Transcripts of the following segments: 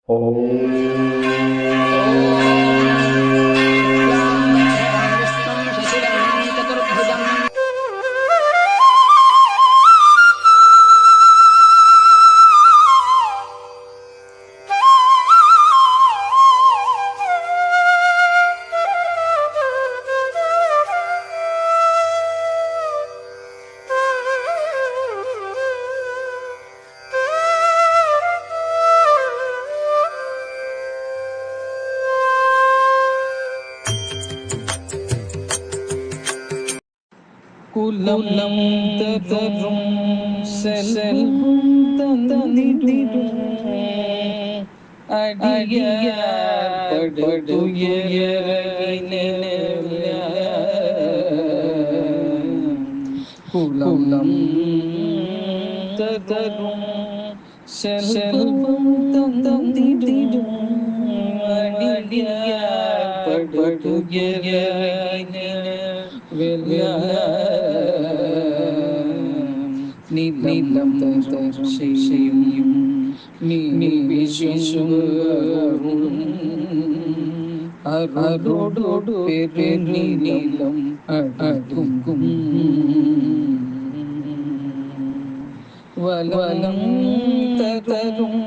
शुक्लाम्बरधरं विष्णुं शशिवर्णं चतुर्भुजम् குலம் தரும் செல்வம் தந்திடும் அடியார் படுதுயரினில குலம் தரும் செல்வம் தந்திடும் அடியார் படுதுயரினில நிலம் தரும் செய்யும் நீ விசுவரும் அருளோடு பெருநிலம் அடுக்கும் வலம் தரும்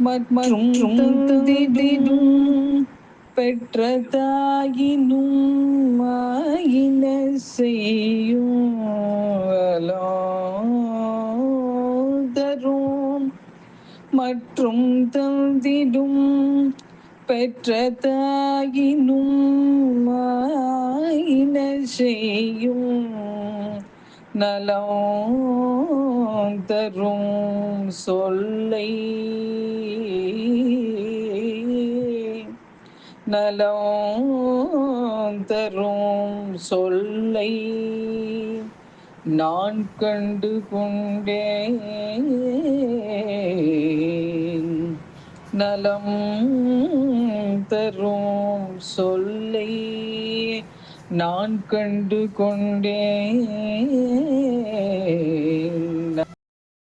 மற்றும் தந்திடும் பெற்ற தாயினும் ஆயின செய்யும் தரும் மற்றும் தந்திடும் பெற்ற தாயினும் ஆயின செய்யும் நலம் தரும் சொல்லை நலம் தரும் சொல்லை நான் கண்டு கொண்டேன் நலம் தரும் சொல்லை நான் கண்டு கொண்டேன்.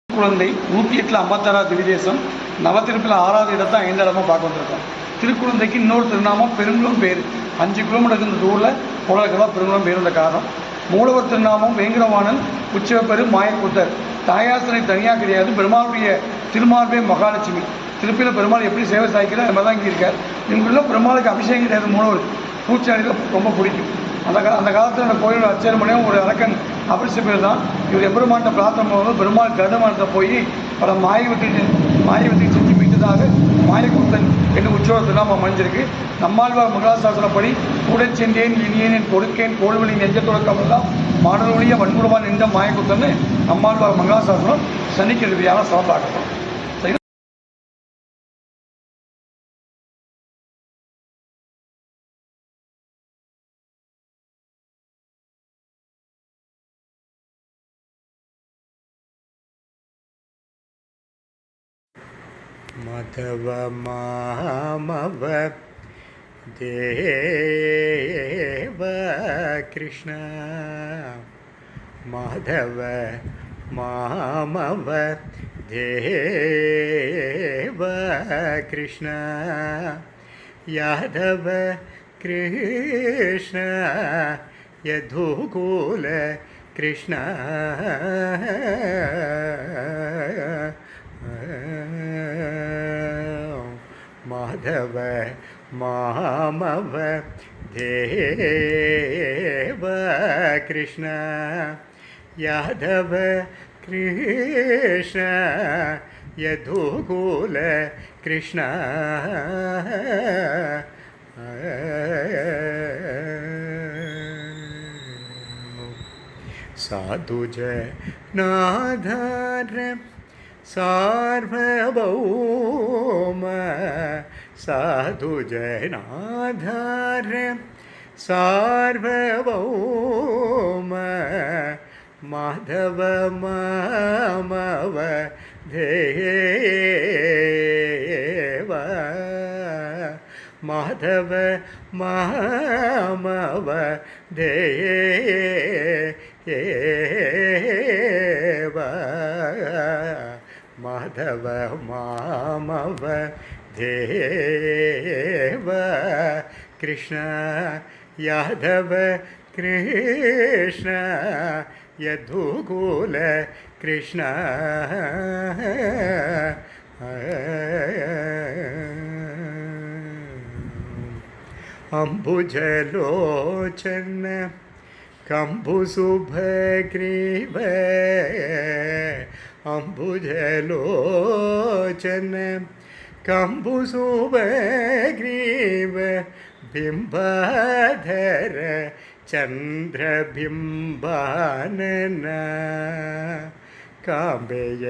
குழந்தை 108 திவிதேசம் நவத்திருப்பில் 6வது இடத்தை 5 இடமா பார்க்க வந்திருக்கோம். திருக்குழந்தைக்கு இன்னொரு திருநாமம் பெருங்குளம் பேர். 5 கிலோமீட்டருக்கு இந்த ஊரில் போலக்கெல்லாம் பெருங்குளம் பேர் இருந்த காரணம். மூலவர் திருநாமம் வேங்கடவாணன் உற்சவப்பெரு மாயக்கூத்தர். தாயாசனை தனியாக கிடையாது, பெருமாளுடைய திருமார்பே மகாலட்சுமி. திருப்பியில் பெருமாள் எப்படி சேவை சாய்க்கிறார் அது மாதிரி தான் இங்கே இருக்கார். இங்குள்ள பெருமாளுக்கு அபிஷேகம் கிடையாது. மூலவர் பூச்சாடியில் ரொம்ப பிடிக்கும். அந்த காலத்தில் அந்த கோயில் அச்சரமனையும் ஒரு அரக்கன் அபிஷ பேர் தான். இவர் எம்பெருமான்ட்ட பிரார்த்தனை போது பெருமாள் கருடமானத்தை போய் பல மாயவத்தை செஞ்சு மீட்டதாக மாயக்கூத்தன் என்று உற்சவத்தில் நாம் அமைஞ்சிருக்கு. நம்மாழ்வார் மங்களாசாசனப்படி கூட சென்றேன் இனியேன் கொடுக்கேன் கோள்வழி நெஞ்ச தொடக்கமெல்லாம் மாடலொழிய வன்முருவான் என்ற மாயக்கூத்தன் நம்மாழ்வார் மங்களாசாசனம் சனிக்கிழமையான சிறப்பாகட்டும். மதவ மாமவ தேவ கிருஷ்ண மாதவ மாமவ தேவ கிருஷ்ண யாதவ கிருஷ்ண யதுகூல கிருஷ்ண மாதவ மாமவ தேவ கிருஷ்ண யாதவ கிருஷ்ண யதுகூல கிருஷ்ண சாதுஜநாதார சார்வபௌம சாதுஜநாதார சார்வபௌம மாதவ மாமவ தேவ மாதவ மாமவ தேவ மாதவ மாமவ देव कृष्ण यादव कृष्ण यदुकुल कृष्ण अम्बुजलोचन कंबुसुभग्रीव अम्बुजलोचन कंबुसुभग्रीव बिम्बाधर चन्द्रबिम्बानन काम्बेय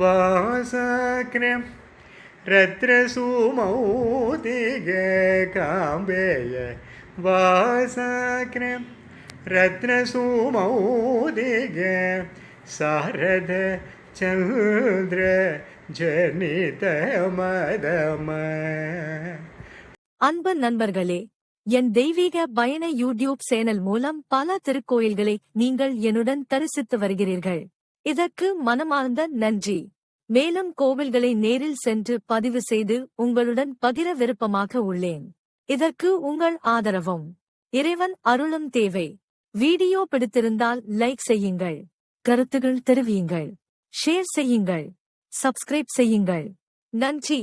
वासक्रम रत्नसुमौदिग काम्बेय वासक्रम रत्नसुमौदिग सारद चन्द्र जनित मदम. அன்பு நண்பர்களே, என் தெய்வீக பயண யூடியூப் சேனல் மூலம் பல திருக்கோயில்களை நீங்கள் என்னுடன் தரிசித்து வருகிறீர்கள். இதற்கு மனமார்ந்த நன்றி. மேலும் கோவில்களை நேரில் சென்று பதிவு செய்து உங்களுடன் பகிர விருப்பமாக உள்ளேன். இதற்கு உங்கள் ஆதரவும் இறைவன் அருளும் தேவை. வீடியோ பிடித்திருந்தால் லைக் செய்யுங்கள், கருத்துகள் தெரிவியுங்கள், ஷேர் செய்யுங்கள், சப்ஸ்கிரைப் செய்யுங்கள். நன்றி.